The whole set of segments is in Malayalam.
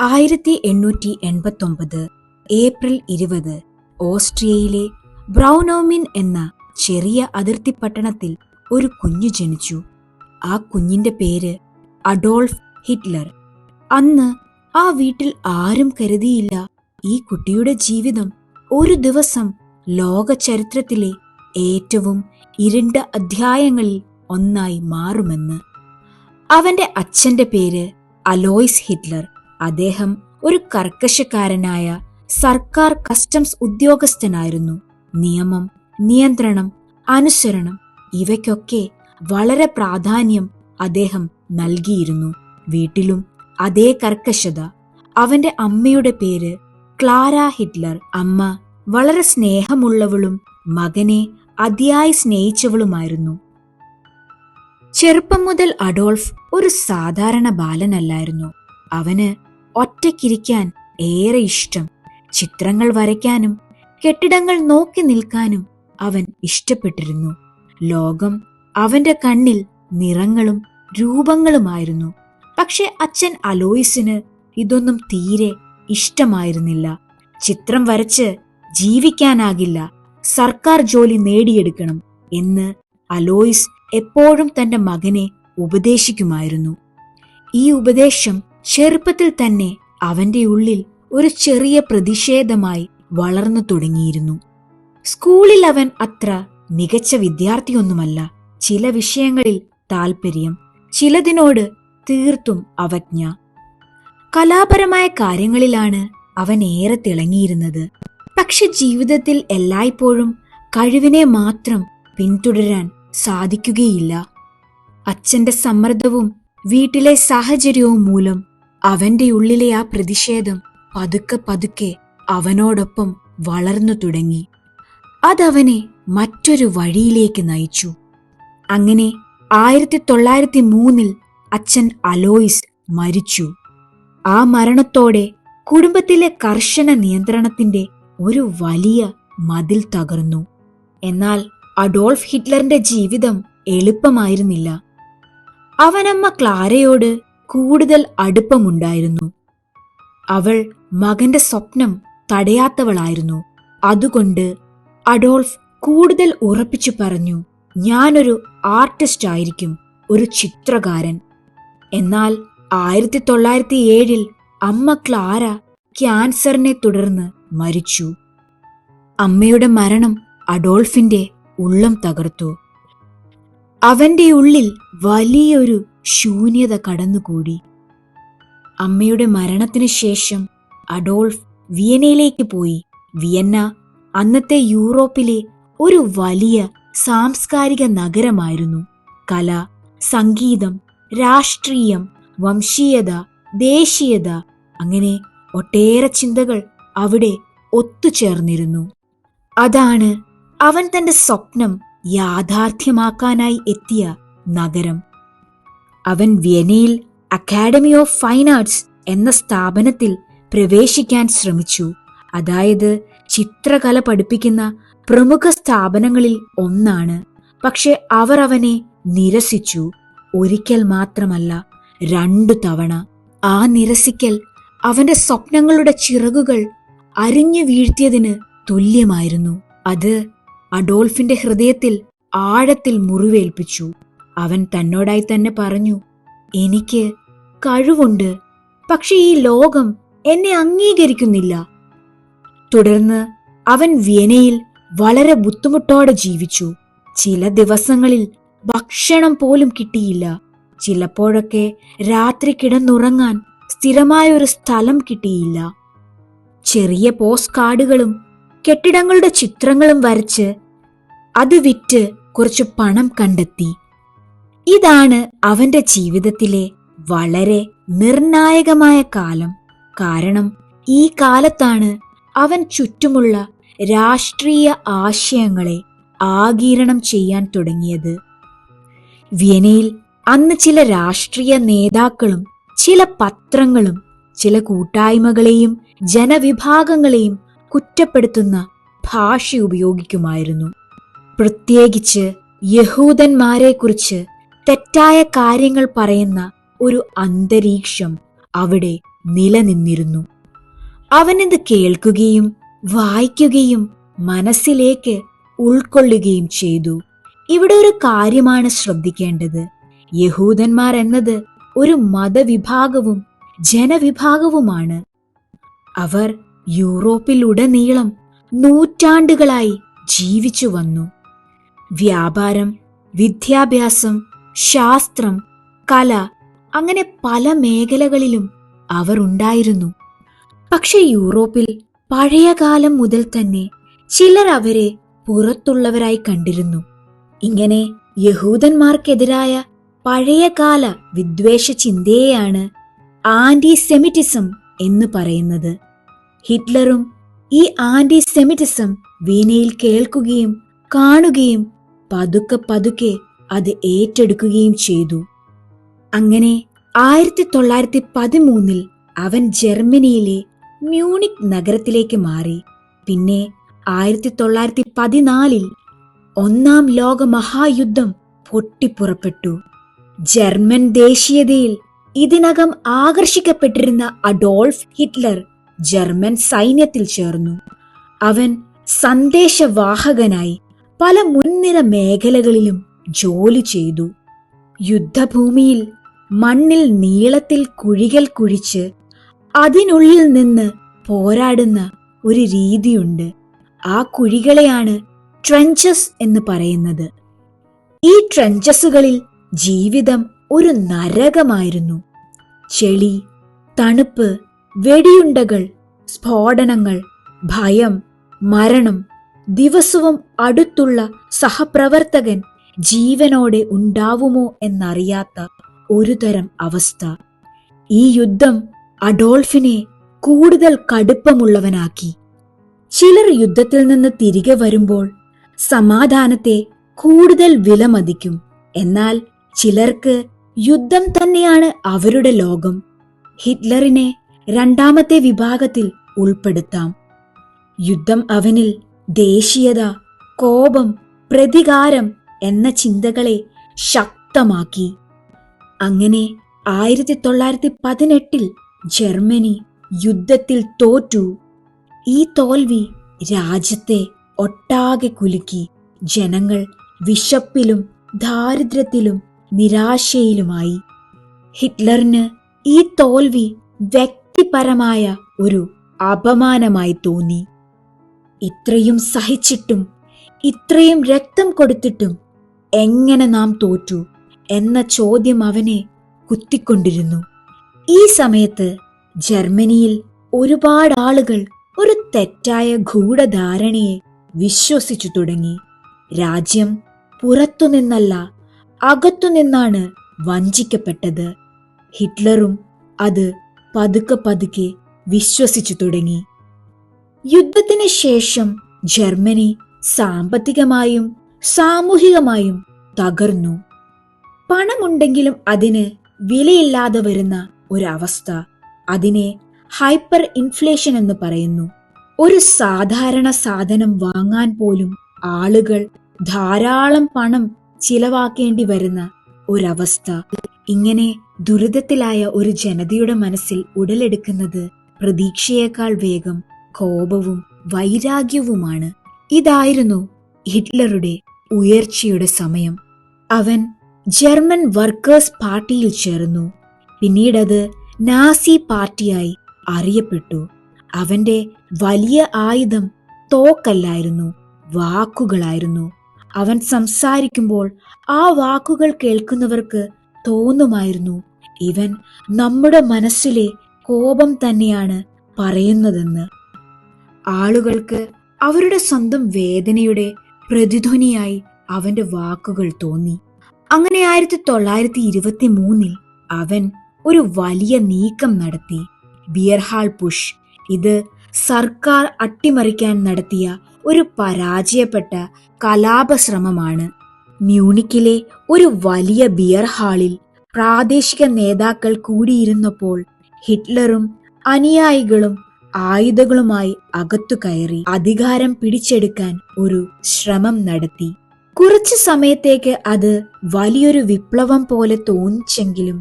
1889 ഏപ്രിൽ 20 ഓസ്ട്രിയയിലെ ബ്രൗനോമിൻ എന്ന ചെറിയ അതിർത്തി പട്ടണത്തിൽ ഒരു കുഞ്ഞു ജനിച്ചു. ആ കുഞ്ഞിന്റെ പേര് അഡോൾഫ് ഹിറ്റ്ലർ. അന്ന് ആ വീട്ടിൽ ആരും കരുതിയില്ല ഈ കുട്ടിയുടെ ജീവിതം ഒരു ദിവസം ലോക ചരിത്രത്തിലെ ഏറ്റവും ഇരുണ്ട അധ്യായങ്ങളിൽ ഒന്നായി മാറുമെന്ന്. അവന്റെ അച്ഛന്റെ പേര് അലോയ്സ് ഹിറ്റ്ലർ. അദ്ദേഹം ഒരു കർക്കശക്കാരനായ സർക്കാർ കസ്റ്റംസ് ഉദ്യോഗസ്ഥനായിരുന്നു. നിയമം, നിയന്ത്രണം, അനുസരണം ഇവയ്ക്കൊക്കെ വളരെ പ്രാധാന്യം അദ്ദേഹം നൽകിയിരുന്നു. വീട്ടിലും അതേ കർക്കശത. അവന്റെ അമ്മയുടെ പേര് ക്ലാര ഹിറ്റ്ലർ. അമ്മ വളരെ സ്നേഹമുള്ളവളും മകനെ അതിയായി സ്നേഹിച്ചവളുമായിരുന്നു. ചെറുപ്പം മുതൽ അഡോൾഫ് ഒരു സാധാരണ ബാലനല്ലായിരുന്നു. അവന് ഒറ്റയ്ക്കിരിക്കാൻ ഏറെ ഇഷ്ടം. ചിത്രങ്ങൾ വരയ്ക്കാനും കെട്ടിടങ്ങൾ നോക്കി നിൽക്കാനും അവൻ ഇഷ്ടപ്പെട്ടിരുന്നു. ലോകം അവന്റെ കണ്ണിൽ നിറങ്ങളും രൂപങ്ങളുമായിരുന്നു. പക്ഷെ അച്ഛൻ അലോയ്സിന് ഇതൊന്നും തീരെ ഇഷ്ടമായിരുന്നില്ല. ചിത്രം വരച്ച് ജീവിക്കാനാകില്ല, സർക്കാർ ജോലി നേടിയെടുക്കണം എന്ന് അലോയ്സ് എപ്പോഴും തന്റെ മകനെ ഉപദേശിക്കുമായിരുന്നു. ഈ ഉപദേശം ചെറുപ്പത്തിൽ തന്നെ അവന്റെ ഉള്ളിൽ ഒരു ചെറിയ പ്രതിഷേധമായി വളർന്നു തുടങ്ങിയിരുന്നു. സ്കൂളിൽ അവൻ അത്ര മികച്ച വിദ്യാർത്ഥിയൊന്നുമല്ല. ചില വിഷയങ്ങളിൽ താല്പര്യം, ചിലതിനോട് തീർത്തും അവജ്ഞ. കലാപരമായ കാര്യങ്ങളിലാണ് അവൻ ഏറെ തിളങ്ങിയിരുന്നത്. പക്ഷെ ജീവിതത്തിൽ എല്ലായ്പ്പോഴും കഴിവിനെ മാത്രം പിന്തുടരാൻ സാധിക്കുകയില്ല. അച്ഛന്റെ സമ്മർദ്ദവും വീട്ടിലെ സാഹചര്യവും മൂലം അവന്റെ ഉള്ളിലെ ആ പ്രതിഷേധം പതുക്കെ പതുക്കെ അവനോടൊപ്പം വളർന്നു തുടങ്ങി. അതവനെ മറ്റൊരു വഴിയിലേക്ക് നയിച്ചു. അങ്ങനെ 1903 അച്ഛൻ അലോയ്സ് മരിച്ചു. ആ മരണത്തോടെ കുടുംബത്തിലെ കർശന നിയന്ത്രണത്തിന്റെ ഒരു വലിയ മതിൽ തകർന്നു. എന്നാൽ അഡോൾഫ് ഹിറ്റ്ലറിന്റെ ജീവിതം എളുപ്പമായിരുന്നില്ല. അവനമ്മ ക്ലാരയോട് കൂടുതൽ അടുപ്പമുണ്ടായിരുന്നു. അവൾ മകന്റെ സ്വപ്നം തടയാത്തവളായിരുന്നു. അതുകൊണ്ട് അഡോൾഫ് കൂടുതൽ ഉറപ്പിച്ചു പറഞ്ഞു, ഞാനൊരു ആർട്ടിസ്റ്റ് ആയിരിക്കും, ഒരു ചിത്രകാരൻ. എന്നാൽ 1907 അമ്മ ക്ലാര ക്യാൻസറിനെ തുടർന്ന് മരിച്ചു. അമ്മയുടെ മരണം അഡോൾഫിന്റെ ഉള്ളം തകർത്തു. അവന്റെ ഉള്ളിൽ വലിയൊരു ശൂന്യത കടന്നുകൂടി. അമ്മയുടെ മരണത്തിനു ശേഷം അഡോൾഫ് വിയനയിലേക്ക് പോയി. വിയന്ന അന്നത്തെ യൂറോപ്പിലെ ഒരു വലിയ സാംസ്കാരിക നഗരമായിരുന്നു. കല, സംഗീതം, രാഷ്ട്രീയം, വംശീയത, ദേശീയത, അങ്ങനെ ഒട്ടേറെ ചിന്തകൾ അവിടെ ഒത്തുചേർന്നിരുന്നു. അതാണ് അവൻ തന്റെ സ്വപ്നം യാഥാർത്ഥ്യമാക്കാനായി എത്തിയ നഗരം. അവൻ വിയനയിൽ അക്കാഡമി ഓഫ് ഫൈൻ ആർട്സ് എന്ന സ്ഥാപനത്തിൽ പ്രവേശിക്കാൻ ശ്രമിച്ചു. അതായത് ചിത്രകല പഠിപ്പിക്കുന്ന പ്രമുഖ സ്ഥാപനങ്ങളിൽ ഒന്നാണ്. പക്ഷെ അവർ അവനെ നിരസിച്ചു. ഒരിക്കൽ മാത്രമല്ല, 2 തവണ. ആ നിരസിക്കൽ അവന്റെ സ്വപ്നങ്ങളുടെ ചിറകുകൾ അരിഞ്ഞു വീഴ്ത്തിയതിന് തുല്യമായിരുന്നു. അത് അഡോൾഫിന്റെ ഹൃദയത്തിൽ ആഴത്തിൽ മുറിവേൽപ്പിച്ചു. അവൻ തന്നോടായി തന്നെ പറഞ്ഞു, എനിക്ക് കഴിവുണ്ട്, പക്ഷെ ഈ ലോകം എന്നെ അംഗീകരിക്കുന്നില്ല. തുടർന്ന് അവൻ വിയനയിൽ വളരെ ബുദ്ധിമുട്ടോടെ ജീവിച്ചു. ചില ദിവസങ്ങളിൽ ഭക്ഷണം പോലും കിട്ടിയില്ല. ചിലപ്പോഴൊക്കെ രാത്രി കിടന്നുറങ്ങാൻ സ്ഥിരമായൊരു സ്ഥലം കിട്ടിയില്ല. ചെറിയ പോസ്റ്റ് കാർഡുകളും കെട്ടിടങ്ങളുടെ ചിത്രങ്ങളും വരച്ച് അത് വിറ്റ് കുറച്ച് പണം കണ്ടെത്തി. ഇതാണ് അവന്റെ ജീവിതത്തിലെ വളരെ നിർണായകമായ കാലം. കാരണം ഈ കാലത്താണ് അവൻ ചുറ്റുമുള്ള രാഷ്ട്രീയ ആശയങ്ങളെ ആഗിരണം ചെയ്യാൻ തുടങ്ങിയത്. വിയനയിൽ അന്ന് ചില രാഷ്ട്രീയ നേതാക്കളും ചില പത്രങ്ങളും ചില കൂട്ടായ്മകളെയും ജനവിഭാഗങ്ങളെയും കുറ്റപ്പെടുത്തുന്ന ഭാഷ ഉപയോഗിക്കുമായിരുന്നു. പ്രത്യേകിച്ച് യഹൂദന്മാരെക്കുറിച്ച് തെറ്റായ കാര്യങ്ങൾ പറയുന്ന ഒരു അന്തരീക്ഷം അവിടെ നിലനിന്നിരുന്നു. അവനിത് കേൾക്കുകയും വായിക്കുകയും മനസ്സിലേക്ക് ഉൾക്കൊള്ളുകയും ചെയ്തു. ഇവിടെ ഒരു കാര്യമാണ് ശ്രദ്ധിക്കേണ്ടത്. യഹൂദന്മാർ എന്നത് ഒരു മതവിഭാഗവും ജനവിഭാഗവുമാണ്. അവർ യൂറോപ്പിലുടനീളം നൂറ്റാണ്ടുകളായി ജീവിച്ചു വന്നു. വ്യാപാരം, വിദ്യാഭ്യാസം, ശാസ്ത്രം, കല, അങ്ങനെ പല മേഖലകളിലും അവർ ഉണ്ടായിരുന്നു. പക്ഷെ യൂറോപ്പിൽ പഴയകാലം മുതൽ തന്നെ ചിലർ അവരെ പുറത്തുള്ളവരായി കണ്ടിരുന്നു. ഇങ്ങനെ യഹൂദന്മാർക്കെതിരായ പഴയകാല വിദ്വേഷ ചിന്തയെയാണ് ആന്റിസെമിറ്റിസം എന്ന് പറയുന്നത്. ഹിറ്റ്ലറും ഈ ആന്റിസെമിറ്റിസം വീണയിൽ കേൾക്കുകയും കാണുകയും പതുക്കെ പതുക്കെ അത് ഏറ്റെടുക്കുകയും ചെയ്തു. അങ്ങനെ 1913 അവൻ ജർമ്മനിയിലെ മ്യൂണിക് നഗരത്തിലേക്ക് മാറി. പിന്നെ 1914 ഒന്നാം ലോക മഹായുദ്ധം പൊട്ടിപ്പുറപ്പെട്ടു. ജർമ്മൻ ദേശീയതയിൽ ഇതിനകം ആകർഷിക്കപ്പെട്ടിരുന്ന അഡോൾഫ് ഹിറ്റ്ലർ ജർമ്മൻ സൈന്യത്തിൽ ചേർന്നു. അവൻ സന്ദേശവാഹകനായി പല മുൻനിര മേഖലകളിലും ജോലി ചെയ്തു. യുദ്ധഭൂമിയിൽ മണ്ണിൽ നീളത്തിൽ കുഴികൾ കുഴിച്ച് അതിനുള്ളിൽ നിന്ന് പോരാടുന്ന ഒരു രീതിയുണ്ട്. ആ കുഴികളെയാണ് ട്രെഞ്ചസ് എന്ന് പറയുന്നത്. ഈ ട്രെഞ്ചസുകളിൽ ജീവിതം ഒരു നരകമായിരുന്നു. ചെളി, തണുപ്പ്, വെടിയുണ്ടകൾ, സ്ഫോടനങ്ങൾ, ഭയം, മരണം, ദിവസവും അടുത്തുള്ള സഹപ്രവർത്തകൻ ജീവനോടെ ഉണ്ടാവുമോ എന്നറിയാത്ത ഒരുതരം അവസ്ഥ. ഈ യുദ്ധം അഡോൾഫിനെ കൂടുതൽ കടുപ്പമുള്ളവനാക്കി. ചിലർ യുദ്ധത്തിൽ നിന്ന് തിരികെ വരുമ്പോൾ സമാധാനത്തെ കൂടുതൽ വിലമതിക്കും. എന്നാൽ ചിലർക്ക് യുദ്ധം തന്നെയാണ് അവരുടെ ലോകം. ഹിറ്റ്ലറിനെ രണ്ടാമത്തെ വിഭാഗത്തിൽ ഉൾപ്പെടുത്താം. യുദ്ധം അവനിൽ ദേശീയത, കോപം, പ്രതികാരം എന്ന ചിന്തകളെ ശക്തമാക്കി. അങ്ങനെ 1918 ജർമ്മനി യുദ്ധത്തിൽ തോറ്റു. ഈ തോൽവി രാജ്യത്തെ ഒട്ടാകെ കുലുക്കി. ജനങ്ങൾ വിശപ്പിലും ദാരിദ്ര്യത്തിലും നിരാശയിലുമായി. ഹിറ്റ്ലറിന് ഈ തോൽവി വ്യക്തിപരമായ ഒരു അപമാനമായി തോന്നി. ഇത്രയും സഹിച്ചിട്ടും ഇത്രയും രക്തം കൊടുത്തിട്ടും എങ്ങനെ നാം തോറ്റു എന്ന ചോദ്യം അവനെ കുത്തിക്കൊണ്ടിരുന്നു. ഈ സമയത്ത് ജർമ്മനിയിൽ ഒരുപാട് ആളുകൾ ഒരു തെറ്റായ ഗൂഢധാരണയെ വിശ്വസിച്ചു തുടങ്ങി. രാജ്യം പുറത്തുനിന്നല്ല, അകത്തുനിന്നാണ് വഞ്ചിക്കപ്പെട്ടത്. ഹിറ്റ്ലറും അത് പതുക്കെ പതുക്കെ വിശ്വസിച്ചു തുടങ്ങി. യുദ്ധത്തിന് ശേഷം ജർമ്മനി സാമ്പത്തികമായും സാമൂഹികമായും തകർന്നു. പണമുണ്ടെങ്കിലും അതിന് വിലയില്ലാതെ വരുന്ന ഒരവസ്ഥ. അതിനെ ഹൈപ്പർ ഇൻഫ്ലേഷൻ എന്ന് പറയുന്നു. ഒരു സാധാരണ സാധനം വാങ്ങാൻ പോലും ആളുകൾ ധാരാളം പണം ചിലവാക്കേണ്ടി വരുന്ന ഒരവസ്ഥ. ഇങ്ങനെ ദുരിതത്തിലായ ഒരു ജനതയുടെ മനസ്സിൽ ഉടലെടുക്കുന്നത് പ്രതീക്ഷയേക്കാൾ വേഗം കോപവും വൈരാഗ്യവുമാണ്. ഇതായിരുന്നു ഹിറ്റ്ലറുടെ ഉയർച്ചയുടെ സമയം. അവൻ ജർമ്മൻ വർക്കേഴ്സ് പാർട്ടിയിൽ ചേർന്നു. പിന്നീടത് നാസി പാർട്ടിയായി അറിയപ്പെട്ടു. അവന്റെ വലിയ ആയുധം തോക്കല്ലായിരുന്നു, വാക്കുകളായിരുന്നു. അവൻ സംസാരിക്കുമ്പോൾ ആ വാക്കുകൾ കേൾക്കുന്നവർക്ക് തോന്നുമായിരുന്നു, ഇവൻ നമ്മുടെ മനസ്സിലെ കോപം തന്നെയാണ് പറയുന്നതെന്ന്. ആളുകൾക്ക് അവരുടെ സ്വന്തം വേദനയുടെ പ്രതിധ്വനിയായി അവന്റെ വാക്കുകൾ തോന്നി. അങ്ങനെ 1923 അവൻ ഒരു വലിയ നീക്കം നടത്തി, ബിയർഹാൾ പുഷ്. ഇത് സർക്കാർ അട്ടിമറിക്കാൻ നടത്തിയ ഒരു പരാജയപ്പെട്ട കലാപശ്രമമാണ്. മ്യൂണിക്കിലെ ഒരു വലിയ ബിയർ ഹാളിൽ പ്രാദേശിക നേതാക്കൾ കൂടിയിരുന്നപ്പോൾ ഹിറ്റ്ലറും അനുയായികളും ആയുധങ്ങളുമായി അകത്തു കയറി അധികാരം പിടിച്ചെടുക്കാൻ ഒരു ശ്രമം നടത്തി. കുറച്ചു സമയത്തേക്ക് അത് വലിയൊരു വിപ്ലവം പോലെ തോന്നിച്ചെങ്കിലും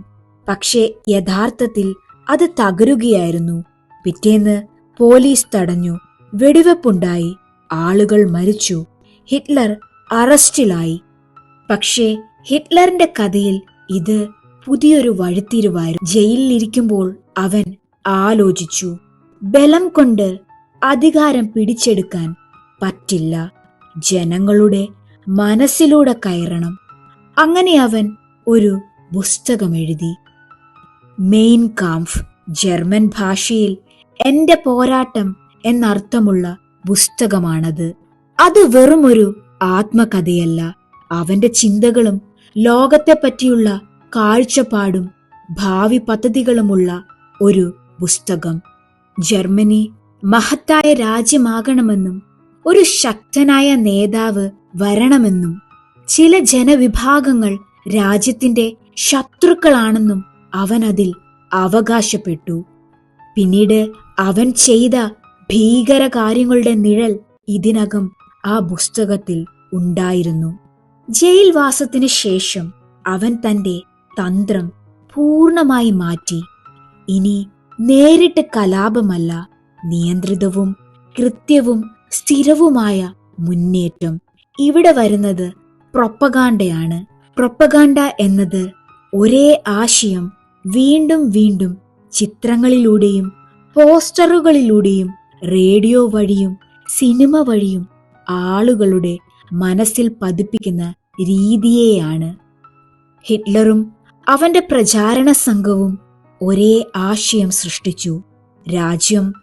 പക്ഷേ യഥാർത്ഥത്തിൽ അത് തകരുകയായിരുന്നു. പിറ്റേന്ന് പോലീസ് തടഞ്ഞു. വെടിവെപ്പുണ്ടായി. ആളുകൾ മരിച്ചു. ഹിറ്റ്ലർ അറസ്റ്റിലായി. പക്ഷേ ഹിറ്റ്ലറിന്റെ കഥയിൽ ഇത് പുതിയൊരു വഴിത്തിരിവായിരുന്നു. ജയിലിലിരിക്കുമ്പോൾ അവൻ ആലോചിച്ചു, ബലം കൊണ്ട് അധികാരം പിടിച്ചെടുക്കാൻ പറ്റില്ല. ജനങ്ങളുടെ മനസ്സിലൂടെ കയറണം. അങ്ങനെ അവൻ ഒരു പുസ്തകം എഴുതി. മെയിൻ കാംഫ്, ജർമ്മൻ ഭാഷയിൽ എന്റെ പോരാട്ടം എന്നർത്ഥമുള്ള പുസ്തകമാണത്. അത് വെറുമൊരു ആത്മകഥയല്ല. അവന്റെ ചിന്തകളും ലോകത്തെപ്പറ്റിയുള്ള കാഴ്ചപ്പാടും ഭാവി പദ്ധതികളുമുള്ള ഒരു പുസ്തകം. ജർമ്മനി മഹത്തായ രാജ്യമാകണമെന്നും ഒരു ശക്തനായ നേതാവ് വരണമെന്നും ചില ജനവിഭാഗങ്ങൾ രാജ്യത്തിന്റെ ശത്രുക്കളാണെന്നും അവൻ അതിൽ അവകാശപ്പെട്ടു. പിന്നീട് അവൻ ചെയ്ത ഭീകര കാര്യങ്ങളുടെ നിഴൽ ഇതിനകം ആ പുസ്തകത്തിൽ ഉണ്ടായിരുന്നു. ജയിൽവാസത്തിന് ശേഷം അവൻ തന്റെ തന്ത്രം പൂർണ്ണമായി മാറ്റി. ഇനി നേരിട്ട് കലാപമല്ല, നിയന്ത്രിതവും കൃത്യവും സ്ഥിരവുമായ മുന്നേറ്റം. ഇവിടെ വരുന്നത് പ്രൊപ്പഗാണ്ടയാണ്. പ്രൊപ്പഗാണ്ട എന്നത് ഒരേ ആശയം വീണ്ടും വീണ്ടും ചിത്രങ്ങളിലൂടെയും പോസ്റ്ററുകളിലൂടെയും റേഡിയോ വഴിയും സിനിമ വഴിയും ആളുകളുടെ മനസ്സിൽ പതിപ്പിക്കുന്ന രീതിയെയാണ്. ഹിറ്റ്ലറും അവന്റെ പ്രചാരണ സംഘവും ഒരേ ആശയം സൃഷ്ടിച്ചു. രാജ്യം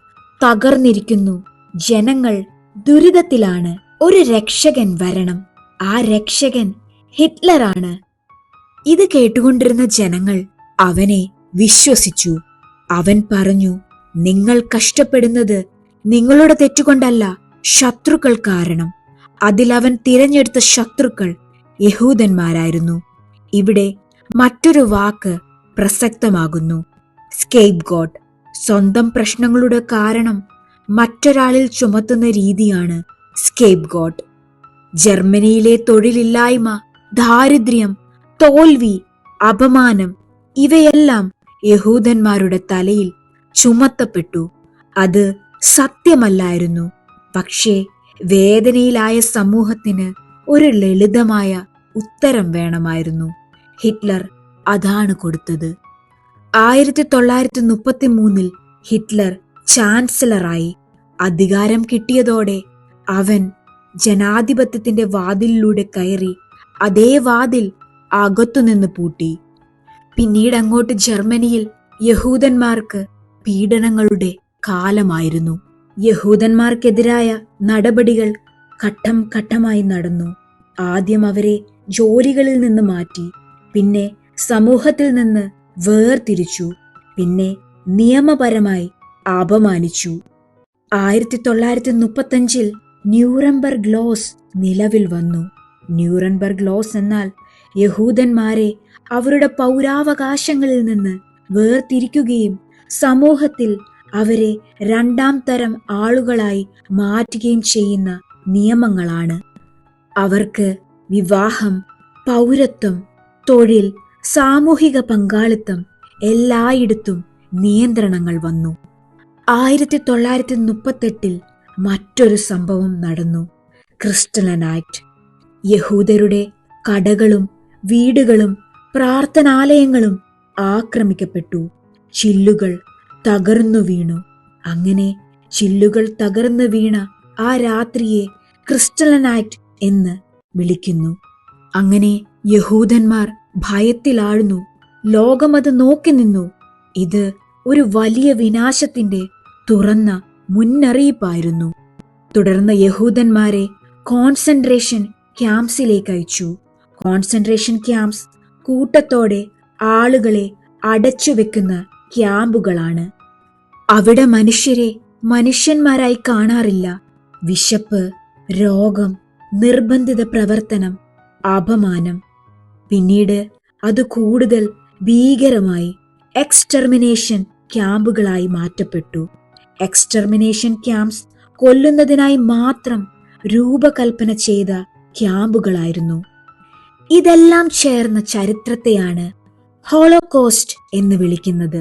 തകർന്നിരിക്കുന്നു, ജനങ്ങൾ ദുരിതത്തിലാണ്, ഒരു രക്ഷകൻ വരണം. ആ രക്ഷകൻ ഹിറ്റ്ലറാണ്. ഇത് കേട്ടുകൊണ്ടിരുന്ന ജനങ്ങൾ അവനെ വിശ്വസിച്ചു. അവൻ പറഞ്ഞു, നിങ്ങൾ കഷ്ടപ്പെടുന്നത് നിങ്ങളുടെ തെറ്റുകൊണ്ടല്ല, ശത്രുക്കൾ കാരണം. അതിലവൻ തിരഞ്ഞെടുത്ത ശത്രുക്കൾ യഹൂദന്മാരായിരുന്നു. ഇവിടെ മറ്റൊരു വാക്ക് പ്രസക്തമാകുന്നു, സ്കേപ്പ് ഗോട്ട്. സ്വന്തം പ്രശ്നങ്ങളുടെ കാരണം മറ്റൊരാളിൽ ചുമത്തുന്ന രീതിയാണ് സ്കേപ്പ് ഗോട്ട്. ജർമ്മനിയിലെ തൊഴിലില്ലായ്മ, ദാരിദ്ര്യം, തോൽവി, അപമാനം ഇവയെല്ലാം യഹൂദന്മാരുടെ തലയിൽ ചുമത്തപ്പെട്ടു. അത് സത്യമല്ലായിരുന്നു. പക്ഷേ വേദനയിലായ സമൂഹത്തിന് ഒരു ലളിതമായ ഉത്തരം വേണമായിരുന്നു. ഹിറ്റ്ലർ അതാണ് കൊടുത്തത്. 1933 ഹിറ്റ്ലർ ചാൻസലറായി. അധികാരം കിട്ടിയതോടെ അവൻ ജനാധിപത്യത്തിന്റെ വാതിലിലൂടെ കയറി. അതേ വാതിൽ അകത്തുനിന്ന് പൂട്ടി. പിന്നീട് അങ്ങോട്ട് ജർമ്മനിയിൽ യഹൂദന്മാർക്ക് പീഡനങ്ങളുടെ കാലമായിരുന്നു. യഹൂദന്മാർക്കെതിരായ നടപടികൾ ഘട്ടം ഘട്ടമായി നടന്നു. ആദ്യം അവരെ ജോലികളിൽ നിന്ന് മാറ്റി, പിന്നെ സമൂഹത്തിൽ നിന്ന് വേർതിരിച്ചു, പിന്നെ നിയമപരമായി അപമാനിച്ചു. 1935 ന്യൂറംബർഗ് ലോസ് നിലവിൽ വന്നു. ന്യൂറംബർഗ് ലോസ് എന്നാൽ യഹൂദന്മാരെ അവരുടെ പൗരാവകാശങ്ങളിൽ നിന്ന് വേർതിരിക്കുകയും സമൂഹത്തിൽ അവരെ രണ്ടാം തരം ആളുകളായി മാറ്റുകയും ചെയ്യുന്ന നിയമങ്ങളാണ്. അവർക്ക് വിവാഹം, പൗരത്വം, തൊഴിൽ, സാമൂഹിക പങ്കാളിത്തം എല്ലായിടത്തും നിയന്ത്രണങ്ങൾ വന്നു. 1938 മറ്റൊരു സംഭവം നടന്നു, ക്രിസ്റ്റലൻ ആക്ട്. യഹൂദരുടെ കടകളും വീടുകളും പ്രാർത്ഥനാലയങ്ങളും ആക്രമിക്കപ്പെട്ടു. ചില്ലുകൾ തകർന്നു വീണു. അങ്ങനെ ചില്ലുകൾ തകർന്നു വീണ ആ രാത്രിയെ ക്രിസ്റ്റലൻ ആക്ട് എന്ന് വിളിക്കുന്നു. അങ്ങനെ യഹൂദന്മാർ ഭയത്തിലാഴ്ന്നു. ലോകമത് നോക്കി നിന്നു. ഇത് ഒരു വലിയ വിനാശത്തിന്റെ തുറന്ന മുന്നറിയിപ്പായിരുന്നു. തുടർന്ന് യഹൂദന്മാരെ കോൺസെൻട്രേഷൻ ക്യാമ്പ്സിലേക്ക് അയച്ചു. കോൺസെൻട്രേഷൻ ക്യാമ്പ്സ് കൂട്ടത്തോടെ ആളുകളെ അടച്ചുവെക്കുന്ന ക്യാമ്പുകളാണ്. അവിടെ മനുഷ്യരെ മനുഷ്യന്മാരായി കാണാറില്ല. വിശപ്പ്, രോഗം, നിർബന്ധിത പ്രവർത്തനം, അപമാനം. പിന്നീട് അത് കൂടുതൽ ഭീകരമായി എക്സ്റ്റർമിനേഷൻ ക്യാമ്പുകളായി മാറ്റപ്പെട്ടു. എക്സ്റ്റർമിനേഷൻ ക്യാമ്പ്സ് കൊല്ലുന്നതിനായി മാത്രം രൂപകൽപ്പന ചെയ്ത ക്യാമ്പുകളായിരുന്നു. ഇതെല്ലാം ചേർന്ന ചരിത്രത്തെയാണ് ഹോളോകോസ്റ്റ് എന്ന് വിളിക്കുന്നത്.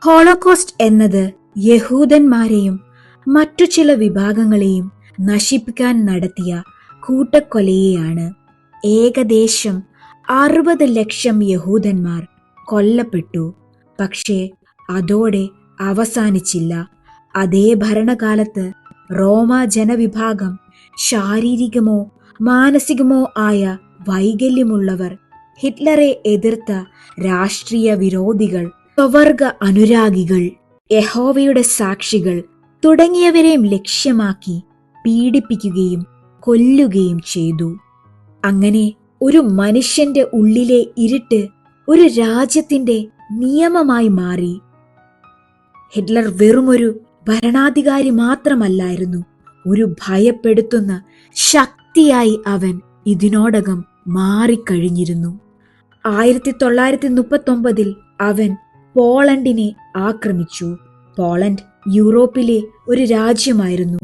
ഹോളോകോസ്റ്റ് എന്നത് യഹൂദന്മാരെയും മറ്റു ചില വിഭാഗങ്ങളെയും നശിപ്പിക്കാൻ നടത്തിയ കൂട്ടക്കൊലയെയാണ്. ഏകദേശം 60 ലക്ഷം യഹൂദന്മാർ കൊല്ലപ്പെട്ടു. പക്ഷേ അതോടെ അവസാനിച്ചില്ല. അതേ ഭരണകാലത്ത് റോമ ജനവിഭാഗം ശാരീരികമോ മാനസികമോ ആയ വൈകല്യമുള്ളവർ, ഹിറ്റ്ലറെ എതിർത്ത രാഷ്ട്രീയ വിരോധികൾ, സ്വവർഗ അനുരാഗികൾ, യഹോവയുടെ സാക്ഷികൾ തുടങ്ങിയവരെയും ലക്ഷ്യമാക്കി പീഡിപ്പിക്കുകയും കൊല്ലുകയും ചെയ്തു. അങ്ങനെ ഒരു മനുഷ്യന്റെ ഉള്ളിലെ ഇരുട്ട് ഒരു രാജ്യത്തിന്റെ നിയമമായി മാറി. ഹിറ്റ്ലർ വെറുമൊരു ഭരണാധികാരി മാത്രമല്ലായിരുന്നു, ഒരു ഭയപ്പെടുത്തുന്ന ശക്തിയായി അവൻ ഇതിനോടകം മാറിക്കഴിഞ്ഞിരുന്നു. 1939 അവൻ പോളണ്ടിനെ ആക്രമിച്ചു. പോളണ്ട് യൂറോപ്പിലെ ഒരു രാജ്യമായിരുന്നു.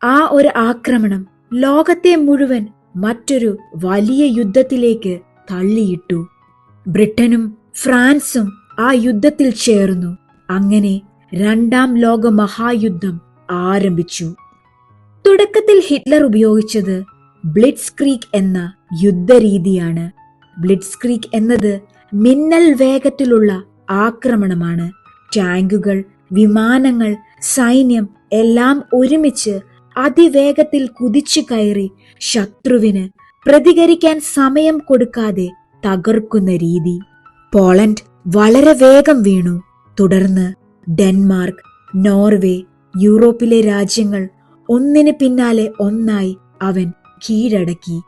ആ ഒരു ആക്രമണം ലോകത്തെ മുഴുവൻ മറ്റൊരു വലിയ യുദ്ധത്തിലേക്ക് തള്ളിയിട്ടു. ബ്രിട്ടനും ഫ്രാൻസും ആ യുദ്ധത്തിൽ ചേർന്നു. അങ്ങനെ രണ്ടാം ലോക മഹായുദ്ധം ആരംഭിച്ചു. തുടക്കത്തിൽ ഹിറ്റ്ലർ ഉപയോഗിച്ചത് ബ്ലിറ്റ്സ് ക്രീഗ് എന്ന യുദ്ധരീതിയാണ്. ബ്ലിറ്റ്സ് ക്രീഗ് എന്നത് മിന്നൽ വേഗത്തിലുള്ള ആക്രമണമാണ്. ടാങ്കുകൾ, വിമാനങ്ങൾ, സൈന്യം എല്ലാം ഒരുമിച്ച് അതിവേഗത്തിൽ കുതിച്ചു കയറി ശത്രുവിന് പ്രതികരിക്കാൻ സമയം കൊടുക്കാതെ തകർക്കുന്ന രീതി. പോളണ്ട് വളരെ വേഗം വീണു. തുടർന്ന് ഡെൻമാർക്ക്, നോർവേ, യൂറോപ്പിലെ രാജ്യങ്ങൾ ഒന്നിന് പിന്നാലെ ഒന്നായി അവൻ കീഴടക്കി.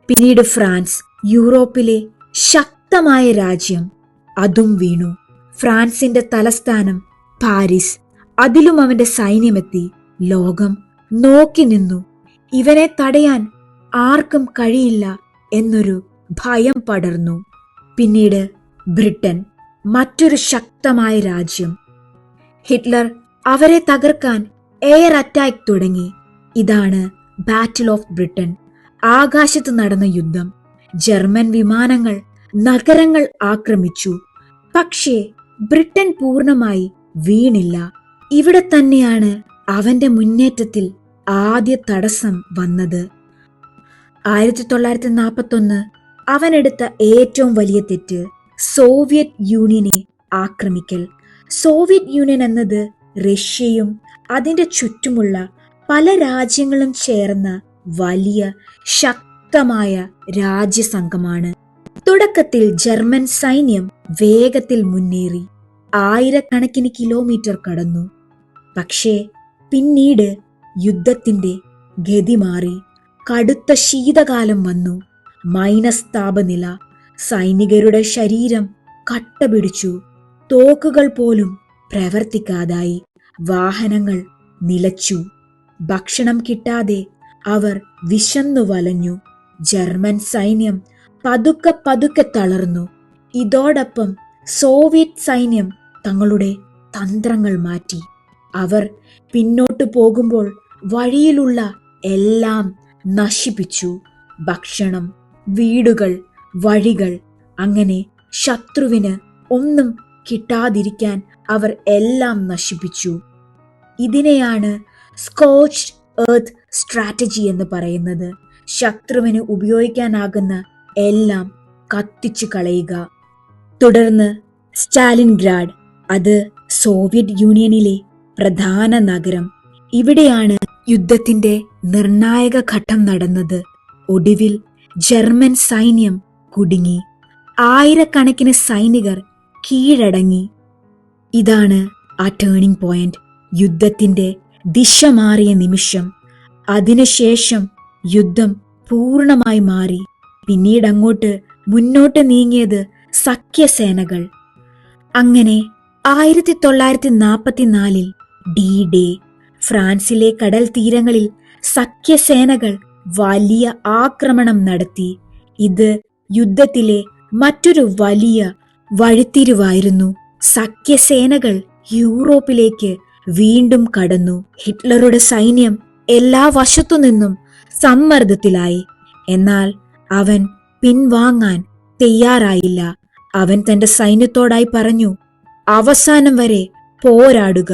പിന്നീട് ഫ്രാൻസ്, യൂറോപ്പിലെ ശക്തമായ രാജ്യം, അതും വീണു. ഫ്രാൻസിന്റെ തലസ്ഥാനം പാരീസ്, അതിലും അവന്റെ സൈന്യമെത്തി. ലോകം നോക്കി നിന്നു. ഇവനെ തടയാൻ ആർക്കും കഴിയില്ല എന്നൊരു ഭയം പടർന്നു. പിന്നീട് ബ്രിട്ടൻ, മറ്റൊരു ശക്തമായ രാജ്യം. ഹിറ്റ്ലർ അവരെ തകർക്കാൻ എയർ അറ്റാക്ക് തുടങ്ങി. ഇതാണ് ബാറ്റിൽ ഓഫ് ബ്രിട്ടൻ. ആകാശത്ത് നടന്ന യുദ്ധം. ജർമ്മൻ വിമാനങ്ങൾ നഗരങ്ങൾ ആക്രമിച്ചു. പക്ഷേ ബ്രിട്ടൻ പൂർണ്ണമായി വീണില്ല. ഇവിടെ തന്നെയാണ് അവന്റെ മുന്നേറ്റത്തിൽ ആദ്യ തടസ്സം വന്നത്. 1941 അവനെടുത്ത ഏറ്റവും വലിയ തെറ്റ് സോവിയറ്റ് യൂണിയനെ ആക്രമിക്കൽ. സോവിയറ്റ് യൂണിയൻ എന്നത് റഷ്യയും അതിന്റെ ചുറ്റുമുള്ള പല രാജ്യങ്ങളും ചേർന്ന വലിയ ശക്തമായ രാജ്യസംഘമാണ്. തുടക്കത്തിൽ ജർമ്മൻ സൈന്യം വേഗത്തിൽ മുന്നേറി ആയിരക്കണക്കിന് കിലോമീറ്റർ കടന്നു. പക്ഷേ പിന്നീട് യുദ്ധത്തിന്റെ ഗതി മാറി. കടുത്ത ശീതകാലം വന്നു. മൈനസ് താപനില. സൈനികരുടെ ശരീരം കട്ട പിടിച്ചു. തോക്കുകൾ പോലും പ്രവർത്തിക്കാതായി. വാഹനങ്ങൾ നിലച്ചു. ഭക്ഷണം കിട്ടാതെ അവർ വിശന്നു വലഞ്ഞു. ജർമ്മൻ സൈന്യം പതുക്കെ പതുക്കെ തളർന്നു. ഇതോടൊപ്പം സോവിയറ്റ് സൈന്യം തങ്ങളുടെ തന്ത്രങ്ങൾ മാറ്റി. അവർ പിന്നോട്ടു പോകുമ്പോൾ വഴിയിലുള്ള എല്ലാം നശിപ്പിച്ചു. ഭക്ഷണം, വീടുകൾ, വഴികൾ. അങ്ങനെ ശത്രുവിന് ഒന്നും കിട്ടാതിരിക്കാൻ അവർ എല്ലാം നശിപ്പിച്ചു. ഇതിനെയാണ് സ്കോച്ച്ഡ് എർത്ത് സ്ട്രാറ്റജി എന്ന് പറയുന്നത്. ശത്രുവിന് ഉപയോഗിക്കാനാകുന്ന എല്ലാം കത്തിച്ചു കളയുക. തുടർന്ന് സ്റ്റാലിൻഗ്രാഡ്, അത് സോവിയറ്റ് യൂണിയനിലെ പ്രധാന നഗരം. ഇവിടെയാണ് യുദ്ധത്തിന്റെ നിർണായക ഘട്ടം നടന്നത്. ഒടുവിൽ ജർമ്മൻ സൈന്യം കുടുങ്ങി. ആയിരക്കണക്കിന് സൈനികർ കീഴടങ്ങി. ഇതാണ് ആ ടേണിംഗ് പോയിന്റ്, യുദ്ധത്തിന്റെ ദിശ മാറിയ നിമിഷം. അതിനുശേഷം യുദ്ധം പൂർണ്ണമായി മാറി. പിന്നീട് അങ്ങോട്ട് മുന്നോട്ട് നീങ്ങിയത് സഖ്യസേനകൾ. അങ്ങനെ 1944 ഡി-ഡേ. ഫ്രാൻസിലെ കടൽ തീരങ്ങളിൽ സഖ്യസേനകൾ വലിയ ആക്രമണം നടത്തി. ഇത് യുദ്ധത്തിലെ മറ്റൊരു വലിയ വഴിത്തിരിവായിരുന്നു. സഖ്യസേനകൾ യൂറോപ്പിലേക്ക് വീണ്ടും കടന്നു. ഹിറ്റ്ലറുടെ സൈന്യം എല്ലാ വശത്തുനിന്നും സമ്മർദ്ദത്തിലായി. എന്നാൽ അവൻ പിൻവാങ്ങാൻ തയ്യാറായില്ല. അവൻ തന്റെ സൈന്യത്തോടായി പറഞ്ഞു, അവസാനം വരെ പോരാടുക.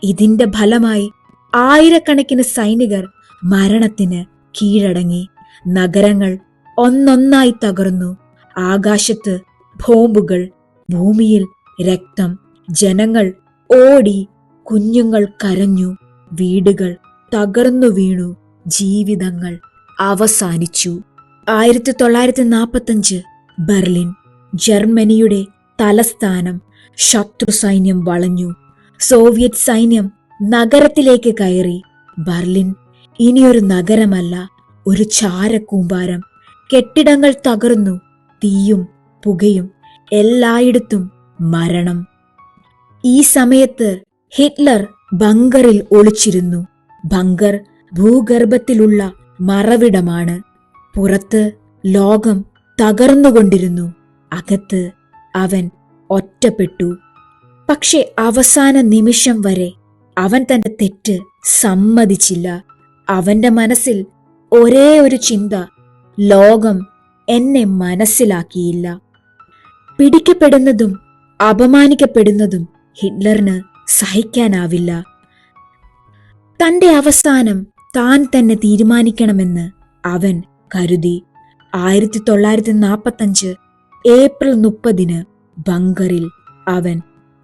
ഇതിന്റെ ഫലമായി ആയിരക്കണക്കിന് സൈനികർ മരണത്തിന് കീഴടങ്ങി. നഗരങ്ങൾ ഒന്നൊന്നായി തകർന്നു. ആകാശത്ത് ബോംബുകൾ, ഭൂമിയിൽ രക്തം. ജനങ്ങൾ ഓടി, കുഞ്ഞുങ്ങൾ കരഞ്ഞു, വീടുകൾ തകർന്നു വീണു, ജീവിതങ്ങൾ അവസാനിച്ചു. 1945 ബെർലിൻ, ജർമ്മനിയുടെ തലസ്ഥാനം. ശത്രു സൈന്യം വളഞ്ഞു. സോവിയറ്റ് സൈന്യം നഗരത്തിലേക്ക് കയറി. ബെർലിൻ ഇനിയൊരു നഗരമല്ല, ഒരു ചാരക്കൂമ്പാരം. കെട്ടിടങ്ങൾ തകർന്നു, തീയും പുകയും, എല്ലായിടത്തും മരണം. ഈ സമയത്ത് ഹിറ്റ്ലർ ബങ്കറിൽ ഒളിച്ചിരുന്നു. ബങ്കർ ഭൂഗർഭത്തിലുള്ള മറവിടമാണ്. പുറത്ത് ലോകം തകർന്നുകൊണ്ടിരുന്നു. അകത്ത് അവൻ ഒറ്റപ്പെട്ടു. പക്ഷെ അവസാന നിമിഷം വരെ അവൻ തന്റെ തെറ്റ് സമ്മതിച്ചില്ല. അവന്റെ മനസ്സിൽ ഒരേ ഒരു ചിന്ത: ലോകം എന്നെ മനസ്സിലാക്കിയില്ല. പിടിക്കപ്പെടുന്നതും അപമാനിക്കപ്പെടുന്നതും ഹിറ്റ്ലറിന് സഹിക്കാനാവില്ല. തന്റെ അവസാനം താൻ തന്നെ തീരുമാനിക്കണമെന്ന് അവൻ കരുതി. 1945 ഏപ്രിൽ 30 ബങ്കറിൽ അവൻ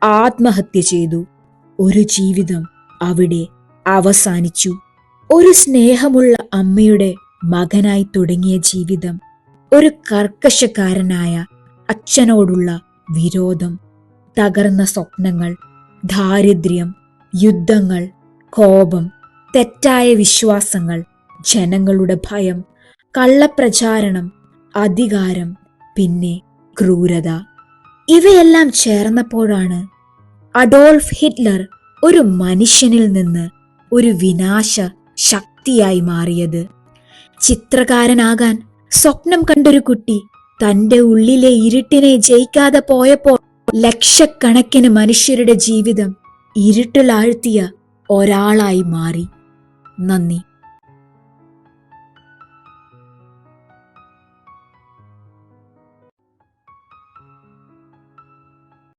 ആത്മഹത്യ ചെയ്തു. ഒരു ജീവിതം അവിടെ അവസാനിച്ചു. ഒരു സ്നേഹമുള്ള അമ്മയുടെ മകനായി തുടങ്ങിയ ജീവിതം, ഒരു കർക്കശക്കാരനായ അച്ഛനോടുള്ള വിരോധം, തകർന്ന സ്വപ്നങ്ങൾ, ദാരിദ്ര്യം, യുദ്ധങ്ങൾ, കോപം, തെറ്റായ വിശ്വാസങ്ങൾ, ജനങ്ങളുടെ ഭയം, കള്ളപ്രചാരണം, അധികാരം, പിന്നെ ക്രൂരത. ഇവയെല്ലാം ചേർന്നപ്പോഴാണ് അഡോൾഫ് ഹിറ്റ്ലർ ഒരു മനുഷ്യനിൽ നിന്ന് ഒരു വിനാശ ശക്തിയായി മാറിയത്. ചിത്രകാരനാകാൻ സ്വപ്നം കണ്ടൊരു കുട്ടി തന്റെ ഉള്ളിലെ ഇരുട്ടിനെ ജയിക്കാതെ പോയപ്പോൾ ലക്ഷക്കണക്കിന് മനുഷ്യരുടെ ജീവിതം ഇരുട്ടിലാഴ്ത്തിയ ഒരാളായി മാറി. നന്ദി.